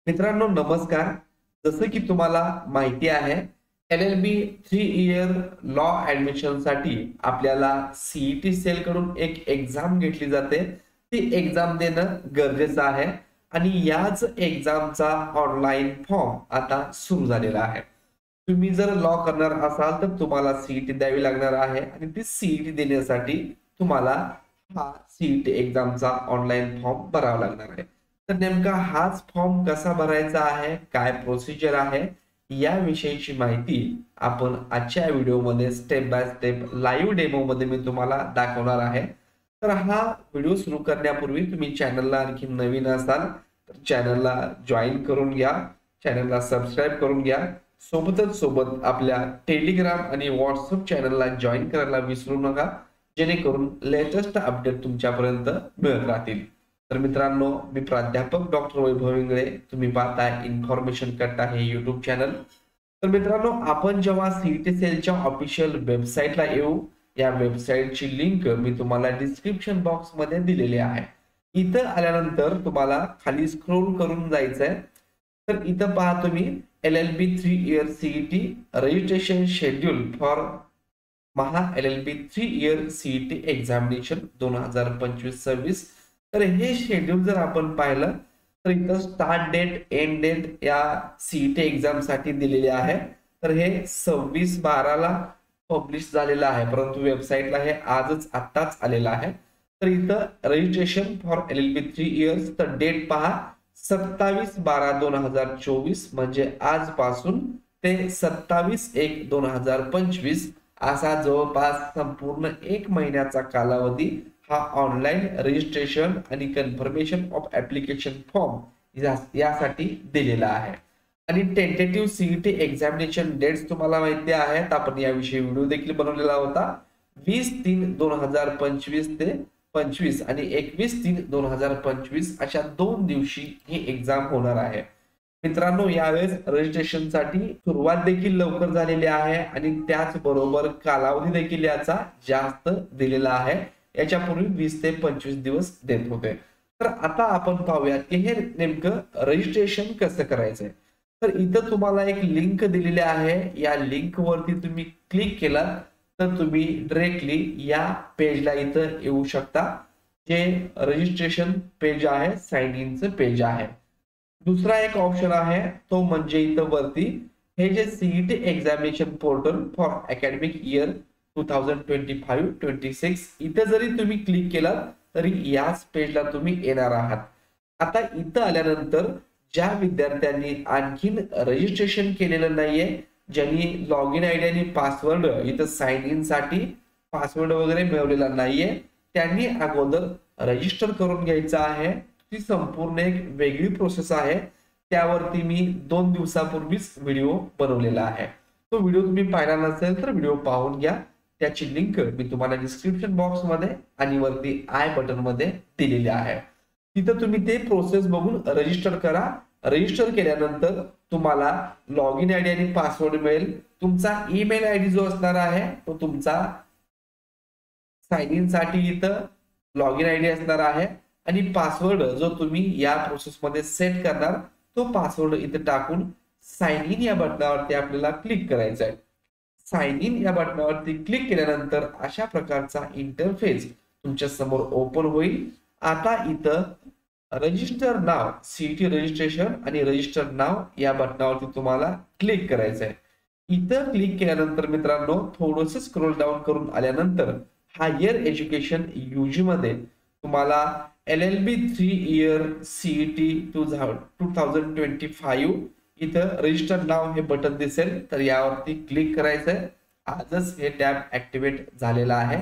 मित्रांनो नमस्कार. जसं की तुम्हाला माहिती आहे LLB 3 इयर लॉ ऍडमिशन साठी आपल्याला सीईटी सेल कडून एक एक्झाम घेतली जाते. ती एक्झाम देणं गरजेचं आहे आणि याच एक्झामचा ऑनलाईन फॉर्म आता सुरू झालेला आहे. तुम्ही जर लॉ करणार असाल तर तुम्हाला सीईटी द्यावी लागणार आहे आणि ती सीईटी देण्यासाठी तुम्हाला हा सीईटी एक्झामचा ऑनलाईन फॉर्म भरावा लागणार आहे. तर नेमका हाच फॉर्म कसा भरायचा आहे, काय प्रोसिजर आहे, याविषयीची माहिती आपण आजच्या व्हिडिओमध्ये step by step live demo मध्ये मी तुम्हाला दाखवणार आहे. तर हा व्हिडिओ सुरू करण्यापूर्वी तुम्ही चॅनलला आणखी नवीन असाल तर चॅनलला जॉईन करून घ्या, चॅनलला सबस्क्राईब करून घ्या. सोबत आपल्या टेलिग्राम आणि व्हॉट्सअप चॅनलला जॉईन करायला विसरू नका, जेणेकरून लेटेस्ट अपडेट तुमच्यापर्यंत मिळत राहतील. तर मित्रांनो, मी प्राध्यापक डॉक्टर वैभव इंगळे, तुम्ही पाहताय इन्फॉर्मेशन कट्टा हे युट्यूब चॅनल. तर मित्रांनो, आपण जेव्हा सीईटी सेलच्या ऑफिशियल वेबसाईटला येऊ, या वेबसाईटची लिंक मी तुम्हाला डिस्क्रिप्शन बॉक्स मध्ये दिलेली आहे. इथं आल्यानंतर तुम्हाला खाली स्क्रोल करून जायचंय. तर इथं पहा तुम्ही LLB 3 year CET registration schedule for Maha LLB 3 year CET examination 2025-26. तर हे शेड्यूल जर आपण पाहिलं तर इथं स्टार्ट डेट, एंड डेट या सीईटी एक्झाम साठी दिलेले आहे. तर हे 26/12 पब्लिश झालेलं आहे, परंतु वेबसाईटला हे आत्ताच आलेलं आहे. तर इथं रजिस्ट्रेशन फॉर LLB 3 इयर्स तर डेट पहा 27/12/2024 म्हणजे आजपासून ते 27/1/2025 असा जवळपास संपूर्ण 1 महिन्याचा कालावधी हा ऑनलाईन रजिस्ट्रेशन आणि कन्फर्मेशन ऑफ ऍप्लिकेशन फॉर्म यासाठी दिलेला आहे. आणि टेंटेटिव्ह सीईटी एक्झामिनेशन डेट्स तुम्हाला माहिती आहेत, आपण याविषयी व्हिडिओ देखील बनवलेला होता. 20/3/2025 ते 25 आणि 21/3/2025 अशा 2 दिवशी ही एक्झाम होणार आहे. मित्रांनो, यावेळेस रजिस्ट्रेशन साठी सुरुवात देखील लवकर झालेली आहे आणि त्याचबरोबर कालावधी देखील याचा जास्त दिलेला आहे. याच्यापूर्वी 20 ते 25 दिवस देत होते. तर आता आपण पाहूयात की हे नेमकं रजिस्ट्रेशन कसं करायचंय. तर इथं तुम्हाला एक लिंक दिलेली आहे. या लिंक वरती तुम्ही क्लिक केलात तर तुम्ही डायरेक्टली या पेजला इथं येऊ शकता, जे रजिस्ट्रेशन पेज आहे, साइन इनचं पेज आहे. दुसरा एक ऑप्शन आहे तो म्हणजे इथं वरती हे जे CET examination portal for academic year 2025-26 इथं जरी तुम्ही क्लिक केलात तरी याच पेजला तुम्ही येणार आहात. आता इथं आल्यानंतर ज्या विद्यार्थ्यांनी आणखीन रजिस्ट्रेशन केलेलं नाहीये, ज्यांनी लॉग इन आयडी आणि पासवर्ड इथं साइन इन साठी पासवर्ड वगैरे मिळवलेला नाहीये, त्यांनी अगोदर रजिस्टर करून घ्यायचं आहे. ती संपूर्ण एक वेगळी प्रोसेस आहे. त्यावरती मी 2 दिवसापूर्वीच व्हिडिओ बनवलेला आहे. तो व्हिडिओ तुम्ही पाहिला नसेल तर व्हिडिओ पाहून घ्या. त्याची लिंक मी तुम्हाला डिस्क्रिप्शन बॉक्स मध्ये आणि वरती आय बटन मध्ये दिलेली आहे. तिथं तुम्ही ते प्रोसेस बघून रजिस्टर करा. रजिस्टर केल्यानंतर तुम्हाला लॉग इन आयडी आणि पासवर्ड मिळेल. तुमचा ईमेल आयडी जो असणार आहे तो तुमचा साइन इन साठी इथं लॉग इन आयडी असणार आहे आणि पासवर्ड जो तुम्ही या प्रोसेस मध्ये सेट करणार तो पासवर्ड इथे टाकून साइन इन या बटनावरती आपल्याला क्लिक करायचं आहे. साइन इन या बटनावरती क्लिक केल्यानंतर अशा प्रकारचा इंटरफेस तुमच्या समोर ओपन होईल. आता इथं रजिस्टर नाव, सीईटी रजिस्ट्रेशन आणि रजिस्टर नाव या बटनावरती तुम्हाला क्लिक करायचं आहे. इथं क्लिक केल्यानंतर मित्रांनो थोडस स्क्रोल डाऊन करून आल्यानंतर हायर एज्युकेशन यूजी मध्ये तुम्हाला LLB 3 इयर सीईटी 2025 इथं रजिस्टर नाव हे बटन दिसेल, तर यावरती क्लिक करायचंय. आजच हे टॅब ऍक्टिव्हेट झालेला आहे.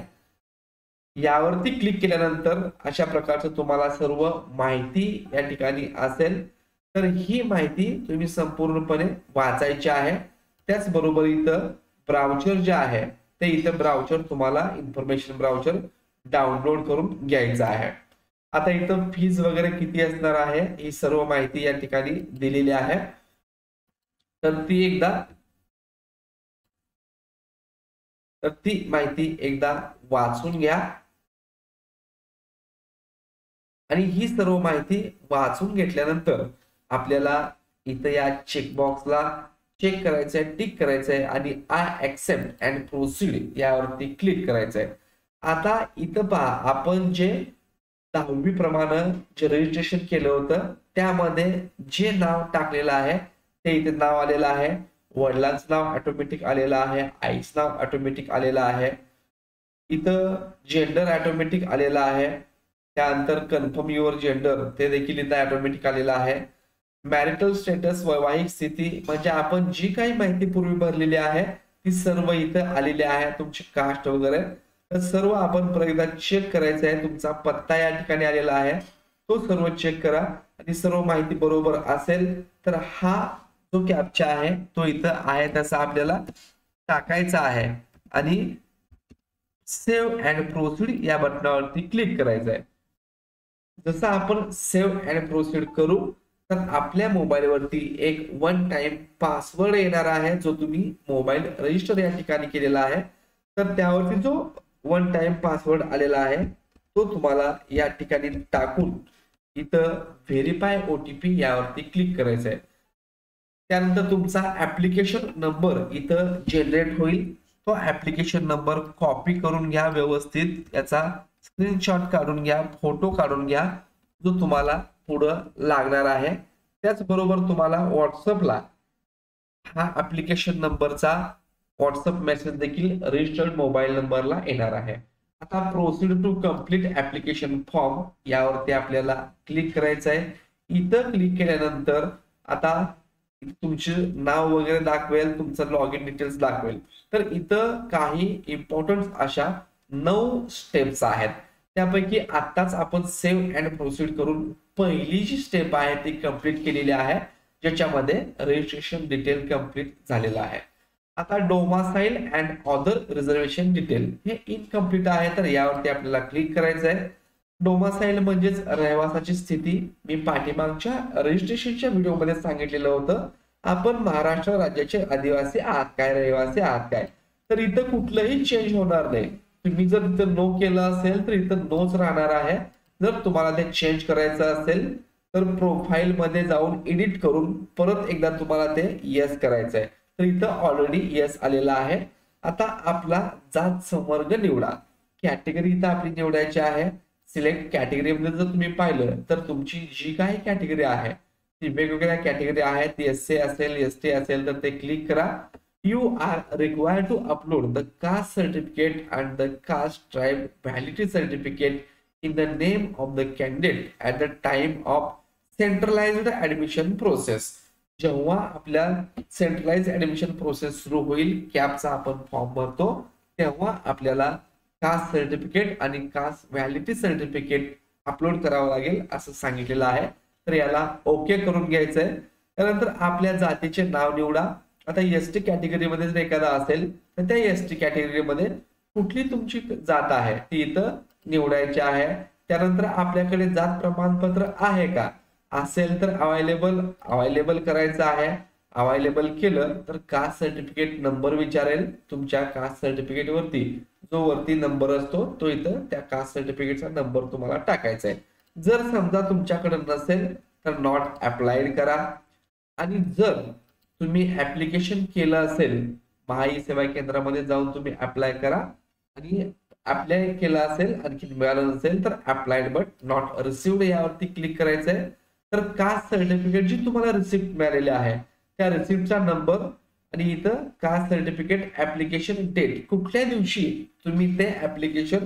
यावरती क्लिक केल्यानंतर अशा प्रकारचं तुम्हाला सर्व माहिती या ठिकाणी असेल. तर ही माहिती तुम्ही संपूर्णपणे वाचायची आहे. त्याचबरोबर इथं ब्राउचर जे आहे ते इथं ब्राउचर तुम्हाला इन्फॉर्मेशन ब्राउचर डाउनलोड करून घ्यायचं आहे. आता इथं फीज वगैरे किती असणार आहे ही सर्व माहिती या ठिकाणी दिलेली आहे. तर ती माहिती एकदा वाचून घ्या आणि ही सर्व माहिती वाचून घेतल्यानंतर आपल्याला इथं या चेकबॉक्सला चेक करायचं आहे, टिक करायचं आहे आणि आय ऍक्सेप्ट अँड प्रोसीड यावरती क्लिक करायचं आहे. आता इथं पहा, आपण जे 10वी प्रमाणे जे रजिस्ट्रेशन केलं होतं त्यामध्ये जे नाव टाकलेलं आहे ते इथे नाव आलेलं आहे. वडिलांचं नाव ऑटोमॅटिक आलेलं आहे, आईचं नाव ऑटोमॅटिक आलेलं आहे, इथं जेंडर ऑटोमॅटिक आलेला आहे, त्यानंतर कन्फर्म युअर जेंडर ते देखील इथं ऑटोमॅटिक आलेलं आहे. मॅरिटल स्टेटस वैवाहिक स्थिती म्हणजे आपण जी काही माहिती पूर्वी भरलेली आहे ती सर्व इथं आलेली आहे, तुमची कास्ट वगैरे तर सर्व आपण परत एकदा चेक करायचं आहे. तुमचा पत्ता या ठिकाणी आलेला आहे तो सर्व चेक करा आणि सर्व माहिती बरोबर असेल तर हा जो कॅप्चा आहे तो इथं आहे तसा आपल्याला टाकायचा आहे आणि सेव्ह अँड प्रोसीड या बटनावरती क्लिक करायचं आहे. जसं आपण सेव्ह अँड प्रोसीड करू तर आपल्या मोबाईलवरती एक वन टाइम पासवर्ड येणार आहे जो तुम्ही मोबाईल रजिस्टर या ठिकाणी केलेला आहे. तर त्यावरती जो वन टाइम पासवर्ड आलेला आहे तो तुम्हाला या ठिकाणी टाकून इथं व्हेरीफाय ओटीपी यावरती क्लिक करायचं आहे. त्यानंतर तुमचा ऍप्लिकेशन नंबर इथं जनरेट होईल. तो ऍप्लिकेशन नंबर कॉपी करून घ्या, व्यवस्थित याचा स्क्रीनशॉट काढून घ्या, फोटो काढून घ्या जो तुम्हाला पुढं लागणार आहे. त्याचबरोबर तुम्हाला व्हॉट्सअपला हा ऍप्लिकेशन नंबरचा व्हॉट्सअप मेसेज देखील रजिस्टर्ड मोबाईल नंबरला येणार आहे. आता proceed to complete application form यावरती आपल्याला क्लिक करायचं आहे. इथं क्लिक केल्यानंतर आता तुमचे नाव वगैरे दाखवेल, तुमचं लॉग इन डिटेल्स दाखवेल. तर इथं काही इम्पॉर्टंट अशा 9 स्टेप्स आहेत. त्यापैकी आताच आपण सेव्ह अँड प्रोसीड करून पहिली जी स्टेप आहे ती कंप्लीट केलेली आहे ज्याच्यामध्ये रजिस्ट्रेशन डिटेल कंप्लीट झालेलं आहे. आता domicile and other reservation detail हे इनकम्प्लीट आहे तर यावरती आपल्याला क्लिक करायचं आहे. डोमासाईल म्हणजेच रहिवासाची स्थिती. मी पाठीमागच्या रजिस्ट्रेशनच्या व्हिडिओमध्ये सांगितलेलं होतं आपण महाराष्ट्र राज्याचे आदिवासी आहात काय, रहिवासी आहात काय. तर इथं कुठलंही चेंज होणार नाही. तुम्ही जर इथं नो केलं असेल तर इथं नोच राहणार आहे. जर तुम्हाला ते चेंज करायचं असेल तर प्रोफाईल मध्ये जाऊन एडिट करून परत एकदा तुम्हाला ते येस करायचं आहे. तर इथं ऑलरेडी येस आलेला आहे. आता आपला जात संवर्ग निवडा. कॅटेगरी इथं आपली निवडायची आहे. सिलेक्ट कॅटेगरी मध्ये जर तुम्ही पाहिलं तर तुमची जी काही कॅटेगरी आहे ती वेगवेगळ्या कॅटेगरी आहेत. ती एससी असेल, एसटी असेल तर ते क्लिक करा. You are required to upload the caste certificate and the caste tribe validity certificate in the name of the candidate at the time of centralized admission process. जेव्हा आपल्या centralise admission process सुरू होईल, captcha आपण form भरतो तेव्हा आपल्याला caste certificate आणि caste validity certificate upload करावं लागेल असं सांगितलेलं आहे. तर याला ओके करून घ्यायचंय. त्यानंतर आपल्या जातीचे नाव निवडा. आता एसटी कॅटेगरीमध्ये जर एखादा असेल तर त्या एसटी कॅटेगरीमध्ये कुठली तुमची जात आहे ती इथं निवडायची आहे. त्यानंतर आपल्याकडे जात प्रमाणपत्र आहे का, असेल तर अवेलेबल करायचं आहे. अवेलेबल केलं तर कास्ट सर्टिफिकेट नंबर विचारेल. तुमच्या कास्ट सर्टिफिकेट वरती जो वरती नंबर असतो तो इथं त्या कास्ट सर्टिफिकेटचा नंबर तुम्हाला टाकायचा आहे. जर समजा तुमच्याकडे नसेल तर नॉट अप्लाइड करा. आणि जर तुम्ही ऍप्लिकेशन केलं असेल महाई सेवा केंद्रामध्ये जाऊन तुम्ही अप्लाय करा आणि अप्लाय केलं असेल आणखी मिळालं नसेल तर अप्लाइड बट नॉट रिसिव्ड यावरती क्लिक करायचं आहे. तर कास्ट सर्टिफिकेट जी तुम्हाला रिसिप्ट मिळालेली आहे त्या रिसिप्टचा नंबर आणि इथं कास्ट सर्टिफिकेट ऍप्लिकेशन डेट कुठल्या दिवशी तुम्ही ते ऍप्लिकेशन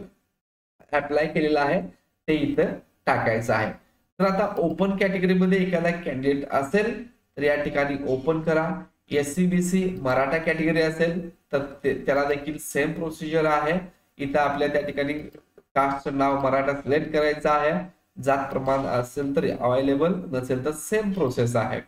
अप्लाय केलेलं आहे ते इथं टाकायचं आहे. तर आता ओपन कॅटेगरीमध्ये एखादा कॅन्डिडेट असेल तर या ठिकाणी ओपन करा. एससीबीसी मराठा कॅटेगरी असेल तर त्याला देखील सेम प्रोसिजर आहे. इथं आपल्या त्या ठिकाणी कास्टचं नाव मराठा सिलेक्ट करायचं आहे. जात प्रमाण असेल तर अवेलेबल, नसेल तर सेम प्रोसेस आहे.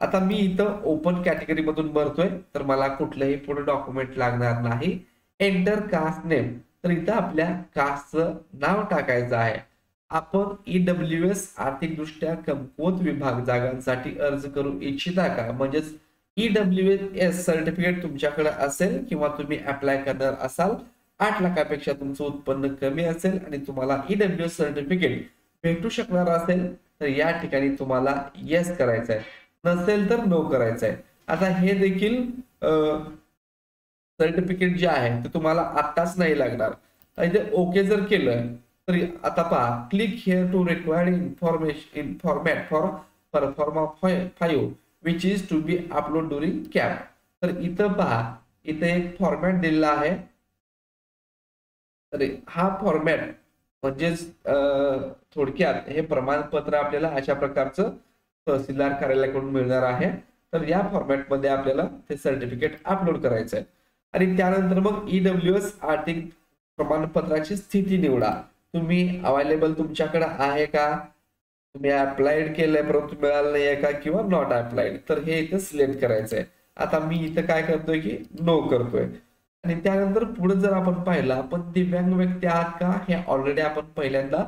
आता मी इथं ओपन कॅटेगरी मधून भरतोय तर मला कुठलंही पुढे डॉक्युमेंट लागणार नाही. एंटर कास्ट नेम तर इथं आपल्या कास्टचं नाव टाकायचं आहे. आपण ईडब्ल्यूएस आर्थिकदृष्ट्या कमकुवत विभाग जागांसाठी अर्ज करू इच्छिता का, म्हणजेच ईडब्ल्यूएस सर्टिफिकेट तुमच्याकडे असेल किंवा तुम्ही अप्लाय करणार असाल 8 लाखापेक्षा तुमचं उत्पन्न कमी असेल आणि तुम्हाला ईडब्ल्यूएस सर्टिफिकेट भेटू शकणार असेल तर या ठिकाणी तुम्हाला येस करायचं आहे. नसेल तर नो करायचं आहे. आता हे देखील सर्टिफिकेट जे आहे ते तुम्हाला आत्ताच नाही लागणार. इथे ओके जर केलं तरी आता पहा, click here to required information in format for proforma 5 which is to be upload during CAP. तर इथं पहा, इथे एक फॉर्मॅट दिलेला आहे. तर हा फॉर्मॅट म्हणजेच थोडक्यात हे प्रमाणपत्र आपल्याला अशा प्रकारचं तहसीलदार कार्यालयाकडून मिळणार आहे. तर या फॉर्मॅटमध्ये आपल्याला ते सर्टिफिकेट अपलोड करायचं आहे. आणि त्यानंतर मग EWS आर्थिक प्रमाणपत्राची स्थिती निवडा. तुम्ही अवेलेबल तुमच्याकडे आहे का, तुम्ही अप्लाइड केलंय परंतु मिळालं नाहीये का, किंवा नॉट अप्लाइड, तर हे इथं सिलेक्ट करायचंय. आता मी इथं काय करतोय की नो करतोय. आणि त्यानंतर पुढे जर आपण पाहिलं, आपण दिव्यांग व्यक्ती आहात का, हे ऑलरेडी आपण पहिल्यांदा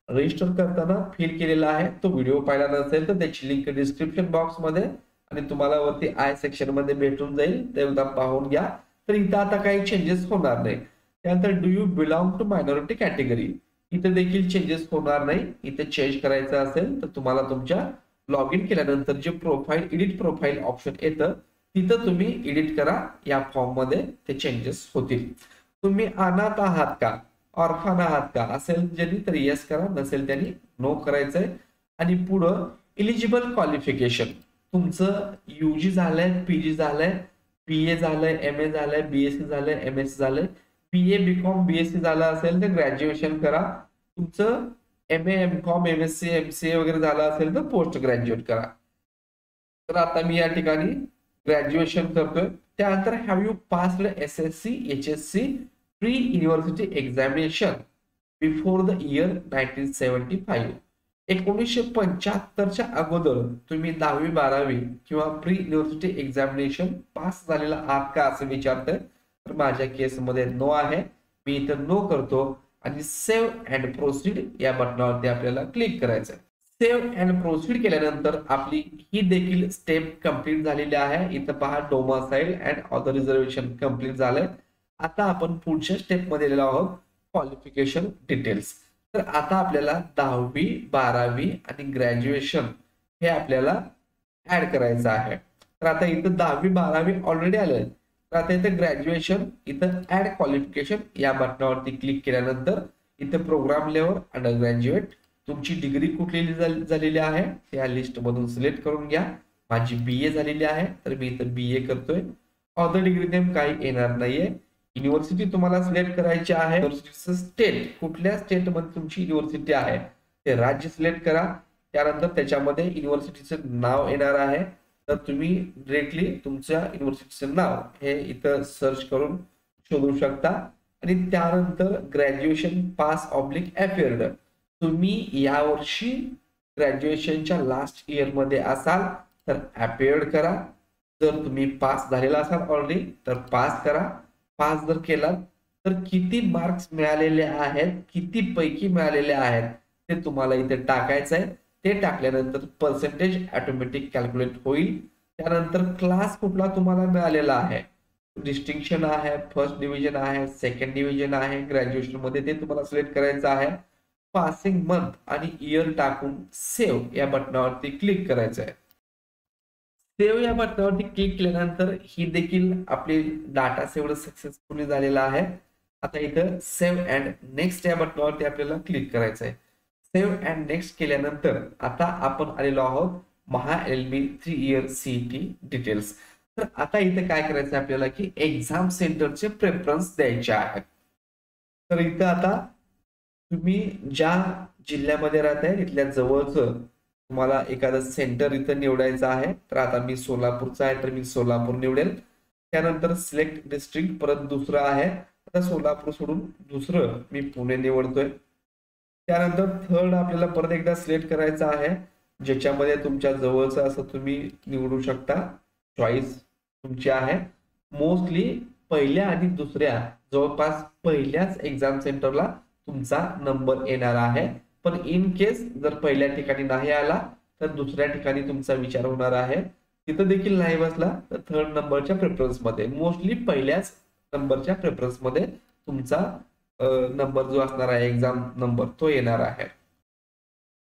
रजिस्टर करताना फिल केलेला आहे. तो व्हिडिओ पाहिला नसेल तर त्याची लिंक डिस्क्रिप्शन बॉक्स मध्ये आणि तुम्हाला वरती आय सेक्शन मध्ये भेटून जाईल, ते एकदा पाहून घ्या. तर इथं आता काही चेंजेस होणार नाही. त्यानंतर do you belong to minority category, इथे देखील चेंजेस होणार नाही. इथे चेंज करायचं असेल तर तुम्हाला तुमच्या लॉग इन केल्यानंतर जे प्रोफाईल एडिट प्रोफाईल ऑप्शन येतं तिथं तुम्ही एडिट करा. या फॉर्म मध्ये ते चेंजेस होतील. तुम्ही अनाथ आहात का, ऑर्फन आहात का, असेल ज्यांनी तर येस करा, नसेल त्यांनी नो करायचंय. आणि पुढं इलिजिबल क्वालिफिकेशन, तुमचं UG झालंय, PG झालंय, BA झालंय, MA झालंय, BSc झालंय, MSc झालंय, BA BCom BSc झालं असेल तर ग्रॅज्युएशन करा. तुमचं MA MCom MSc MCA वगैरे झालं असेल तर पोस्ट ग्रॅज्युएट करा. तर आता मी या ठिकाणी ग्रॅज्युएशन करतोय. त्यानंतर have you passed SSC HSC pre university examination before the year 1975. 1975च्या अगोदर तुम्ही 10वी 12वी किंवा प्री युनिव्हर्सिटी एक्झामिनेशन पास झालेला आहात का असं विचारतंय. तर माझ्या केसमध्ये नो आहे. मी इथं नो करतो आणि सेव्ह अँड प्रोसीड या बटनावरती आपल्याला क्लिक करायचं आहे. सेव्ह अँड प्रोसीड केल्यानंतर आपली ही देखील स्टेप कंप्लीट झालेली आहे. इथं पहा, domicile and author reservation complete झालंय. आता आपण पुढच्या स्टेप मध्ये आलेलो आहोत, क्वालिफिकेशन डिटेल्स. तर आता आपल्याला 10वी 12वी आणि ग्रॅज्युएशन हे आपल्याला ऍड करायचं आहे. तर आता इथं 10वी 12वी ऑलरेडी आले. तर आता इथं ग्रॅज्युएशन, इथं ऍड क्वालिफिकेशन या बटनावरती क्लिक केल्यानंतर इथं प्रोग्राम लेव्हल अंडर ग्रॅज्युएट तुमची डिग्री कुठली झालेली आहे त्या लिस्ट मधून सिलेक्ट करून घ्या. माझी BA झालेली आहे तर मी इथं BA करतोय. ऑथर डिग्री नेम काही येणार नाहीये. युनिव्हर्सिटी तुम्हाला सिलेक्ट करायची आहे. युनिव्हर्सिटीचं स्टेट, कुठल्या स्टेट मध्ये तुमची युनिव्हर्सिटी आहे ते राज्य सिलेक्ट करा. त्यानंतर त्याच्यामध्ये युनिव्हर्सिटीचं नाव येणार आहे. तर तुम्ही डायरेक्टली तुमच्या युनिव्हर्सिटीचं नाव हे इथं सर्च करून शोधू शकता. आणि त्यानंतर ग्रॅज्युएशन पास ऑब्लिक अपियर्ड, तुम्ही यावर्षी ग्रॅज्युएशनच्या लास्ट इयर मध्ये असाल तर अपियर्ड करा. जर तुम्ही पास झालेला असाल ऑलरेडी तर पास करा. पास जर केला तर किती मार्क्स मिळालेले आहेत, किती पैकी मिळालेले आहेत ते तुम्हाला इथे टाकायचं आहे. ते टाकल्यानंतर पर्सेंटेज ऑटोमॅटिक कॅल्क्युलेट होईल. त्यानंतर क्लास कुठला तुम्हाला मिळालेला आहे, डिस्टिंक्शन आहे, फर्स्ट डिव्हिजन आहे, सेकंड डिव्हिजन आहे ग्रॅज्युएशन मध्ये, ते तुम्हाला सिलेक्ट करायचं आहे. पासिंग मंथ आणि इयर टाकून सेव्ह या बटनावरती क्लिक करायचं आहे. सेव्ह या बटनावरती क्लिक केल्यानंतर ही देखील आपली डाटा सेव्ह सक्सेसफुली झालेला आहे. आता इथं सेव्ह अँड नेक्स्ट या बटनावरती आपल्याला क्लिक करायचं आहे. सेव्ह अँड नेक्स्ट केल्यानंतर आता आपण आलेलो आहोत महा LLB 3 इयर CET डिटेल्स. तर आता इथे काय करायचं आपल्याला की एक्झाम सेंटरचे प्रेफरन्स द्यायचे आहेत. तर इथं आता तुम्ही ज्या जिल्ह्यामध्ये राहताय तिथल्या जवळचं तुम्हाला एखादं सेंटर इथं निवडायचं आहे. तर आता मी सोलापूरचा आहे तर मी सोलापूर निवडेल. त्यानंतर सिलेक्ट डिस्ट्रिक्ट परत दुसरं आहे. आता सोलापूर सोडून दुसरं मी पुणे निवडतोय. त्यानंतर थर्ड आपल्याला परत एकदा सिलेक्ट करायचं आहे, ज्याच्यामध्ये तुमच्या जवळचं असं तुम्ही निवडू शकता. चॉईस तुमची आहे. मोस्टली पहिल्या आणि दुसऱ्या जवळपास पहिल्याच एक्झाम सेंटरला तुमचा नंबर येणार आहे. पण इन केस जर पहिल्या ठिकाणी नाही आला तर दुसऱ्या ठिकाणी तुमचा विचार होणार आहे. तिथं देखील नाही बसला तर थर्ड नंबरच्या प्रेफरन्स मध्ये, मोस्टली पहिल्याच नंबरच्या प्रेफरन्स मध्ये तुमचा नंबर जो असणार आहे एक्झाम नंबर तो येणार आहे.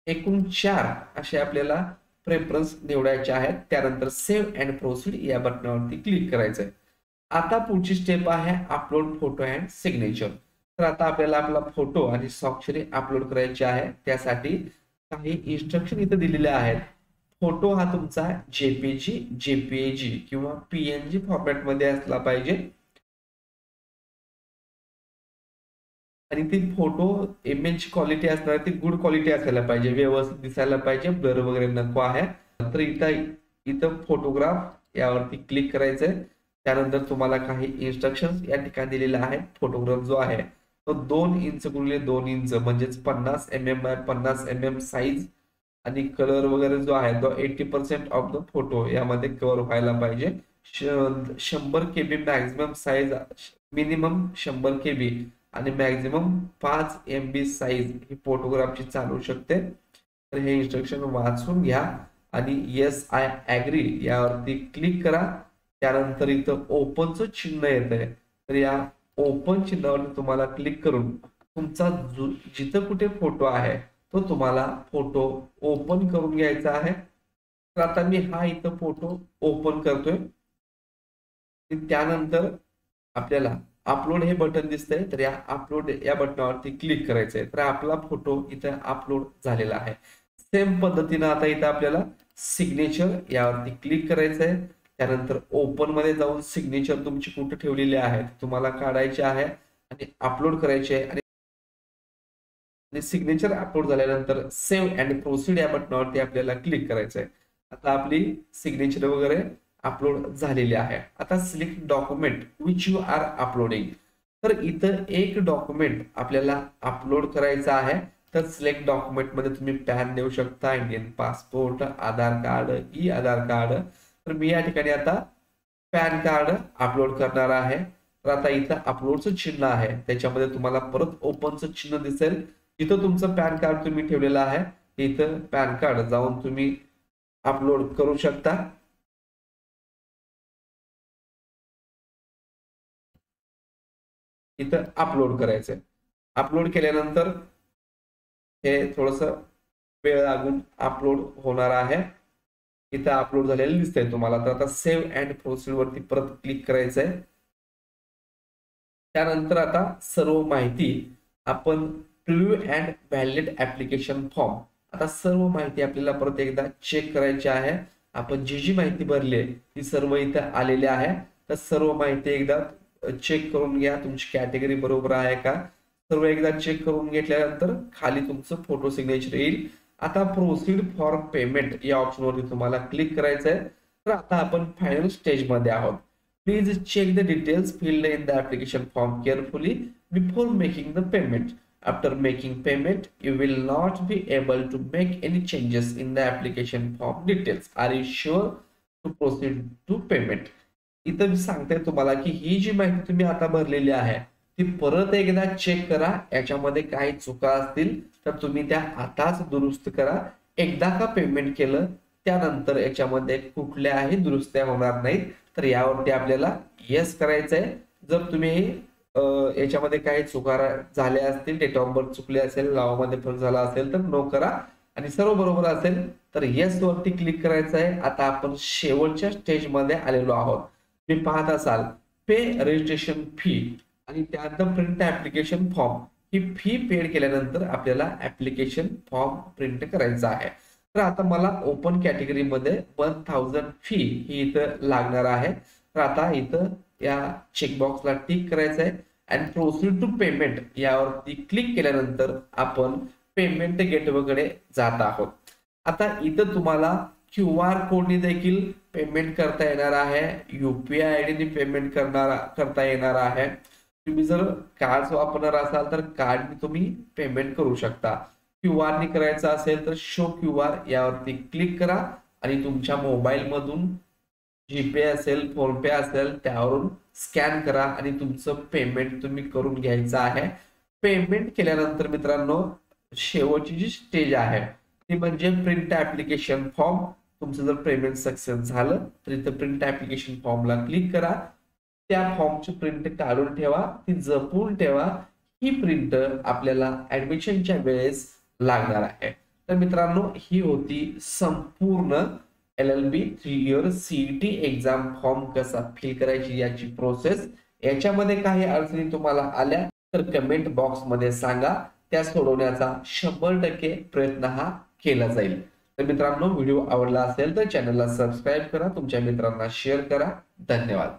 एकूण 4 असे आपल्याला प्रेफरन्स निवडायचे आहेत. त्यानंतर सेव्ह अँड प्रोसीड या बटनावरती क्लिक करायचंय. आता पुढची स्टेप आहे अपलोड फोटो अँड सिग्नेचर. तर आता आपल्याला आपला फोटो आणि स्वाक्षरी अपलोड करायची आहे. त्यासाठी काही इन्स्ट्रक्शन इथे दिलेले आहेत. फोटो हा तुमचा जेपीजी, जेपीएजी किंवा पीएनजी फॉर्मॅट मध्ये असला पाहिजे आणि ती फोटो इमेज क्वालिटी असणार ती गुड क्वालिटी असायला पाहिजे, व्यवस्थित दिसायला पाहिजे, ब्लर वगैरे नको आहे. तर इथं फोटोग्राफ यावरती क्लिक करायचंय. त्यानंतर तुम्हाला काही इन्स्ट्रक्शन या ठिकाणी दिलेले आहेत. फोटोग्राफ जो आहे तो 2 इंच गुणिले 2 इंच म्हणजेच 50 mm बाय 50 mm साईज आणि कलर वगैरे जो आहे तो 80% ऑफ द फोटो यामध्ये कव्हर व्हायला पाहिजे. 100 KB maximum size, minimum 100 KB आणि मॅक्झिमम 5 MB साईज ही फोटोग्राफची चालू शकते. तर हे इन्स्ट्रक्शन वाचून घ्या आणि येस आय ऍग्री यावरती क्लिक करा. त्यानंतर इथं ओपनचं चिन्ह येतंय. तर या ओपन चिन्हावर तुम्हाला क्लिक करून तुमचा जिथं कुठे फोटो आहे तो तुम्हाला फोटो ओपन करून घ्यायचा आहे. तर आता मी हा इथं फोटो ओपन करतोय. त्यानंतर आपल्याला अपलोड हे बटन दिसतंय. तर या अपलोड या बटनावरती क्लिक करायचंय. तर आपला फोटो इथं अपलोड झालेला आहे. सेम पद्धतीनं आता इथं आपल्याला सिग्नेचर यावरती क्लिक करायचंय. त्यानंतर ओपन मध्ये जाऊन सिग्नेचर तुमची कुठे ठेवलेली आहे तुम्हाला काढायची आहे आणि अपलोड करायची आहे. आणि सिग्नेचर अपलोड झाल्यानंतर सेव्ह अँड प्रोसीड या बटनावरती आपल्याला क्लिक करायचंय. आता आपली सिग्नेचर वगैरे अपलोड झालेली आहे. आता select document which you are uploading. तर इथं एक डॉक्युमेंट आपल्याला अपलोड करायचं आहे. तर सिलेक्ट डॉक्युमेंट मध्ये तुम्ही पॅन देऊ शकता, इंडियन पासपोर्ट, आधार कार्ड, ई आधार कार्ड. तर मी या ठिकाणी आता पॅन कार्ड अपलोड करणार आहे. तर आता इथं अपलोडचं चिन्ह आहे त्याच्यामध्ये तुम्हाला परत ओपनचं चिन्ह दिसेल. इथं तुमचं पॅन कार्ड तुम्ही ठेवलेलं आहे. इथं पॅन कार्ड जाऊन तुम्ही अपलोड करू शकता. इथं अपलोड करायचंय. अपलोड केल्यानंतर हे थोडस वेळ लागून अपलोड होणार आहे. इथं अपलोड झालेलं दिसतंय तुम्हाला. तर आता सेव्ह अँड प्रोसीड वरती परत क्लिक करायचंय. त्यानंतर आता सर्व माहिती आपण preview and validate application form. आता सर्व माहिती आपल्याला परत एकदा चेक करायची आहे. आपण जी माहिती भरली आहे ती सर्व इथं आलेली आहे. तर सर्व माहिती एकदा चेक करून घ्या. तुमची कॅटेगरी बरोबर आहे का सर्व एकदा चेक करून घेतल्यानंतर खाली तुमचं फोटो सिग्नेचर येईल. आता प्रोसीड फॉर पेमेंट या ऑप्शनवरती तुम्हाला क्लिक करायचंय. तर आता आपण फायनल स्टेज मध्ये आहोत. Please check the details filled in the application form carefully before making the payment. After making payment, you will not be able to make any changes in the application form details. Are you sure to proceed to payment? इथं मी सांगते तुम्हाला की ही जी माहिती तुम्ही आता भरलेली आहे ती परत एकदा चेक करा. याच्यामध्ये काही चुका असतील तर तुम्ही त्या आताच दुरुस्त करा. एकदा का पेमेंट केलं त्यानंतर याच्यामध्ये कुठल्याही दुरुस्त्या होणार नाहीत. तर यावरती आपल्याला येस करायचंय. जर तुम्ही याच्यामध्ये काही चुका झाल्या असतील, डेट ऑफ बर्थ चुकले असेल, नावामध्ये फरक झाला असेल तर नो करा आणि सर्व बरोबर असेल तर येस वरती क्लिक करायचं आहे. आता आपण शेवटच्या स्टेज मध्ये आलेलो आहोत. तुम्ही पाहत असाल पे रजिस्ट्रेशन फी आणि त्यानंतर प्रिंट ऍप्लिकेशन फॉर्म. ही फी पेड केल्यानंतर आपल्याला ऍप्लिकेशन फॉर्म प्रिंट करायचा आहे. तर आता मला ओपन कॅटेगरी मध्ये 1000 फी ही इथं लागणार आहे. तर आता इथं या चेकबॉक्सला टिक करायचं आहे आणि प्रोसीड टू पेमेंट यावरती क्लिक केल्यानंतर आपण पेमेंट गेटवेकडे जात आहोत. आता इथं तुम्हाला QR कोडने देखील पेमेंट करता येणार आहे. UPI ID ने पेमेंट करता येणार आहे. तुम्ही जर कार्ड वापरणार असाल तर कार्डने तुम्ही पेमेंट करू शकता. QR ने करायचं असेल तर शो QR यावरती क्लिक करा आणि तुमच्या मोबाईल मधून जीपे असेल, फोन पे असेल त्यावरून स्कॅन करा आणि तुमचं पेमेंट तुम्ही करून घ्यायचं आहे. पेमेंट केल्यानंतर मित्रांनो शेवटची जी स्टेज आहे ती म्हणजे प्रिंट ऍप्लिकेशन फॉर्म. तुमचं जर पेमेंट सक्सेस झालं तर इथं प्रिंट ऍप्लिकेशन फॉर्मला क्लिक करा. त्या फॉर्मची प्रिंट काढून ठेवा, ती जपून ठेवा. ही प्रिंट आपल्याला ऍडमिशनच्या वेळेस लागणार आहे. तर मित्रांनो ही होती संपूर्ण LLB 3 year CET exam form कसा फिल करायची याची प्रोसेस। याच्यामध्ये काही अडचणी तुम्हाला आल्या तर कमेंट बॉक्स मध्ये सांगा, त्या सोडवण्याचा 100% प्रयत्न हा केला जाईल। तर मित्रांनो व्हिडिओ आवडला असेल तर चॅनलला सबस्क्राईब करा, तुमच्या मित्रांना शेअर करा। धन्यवाद।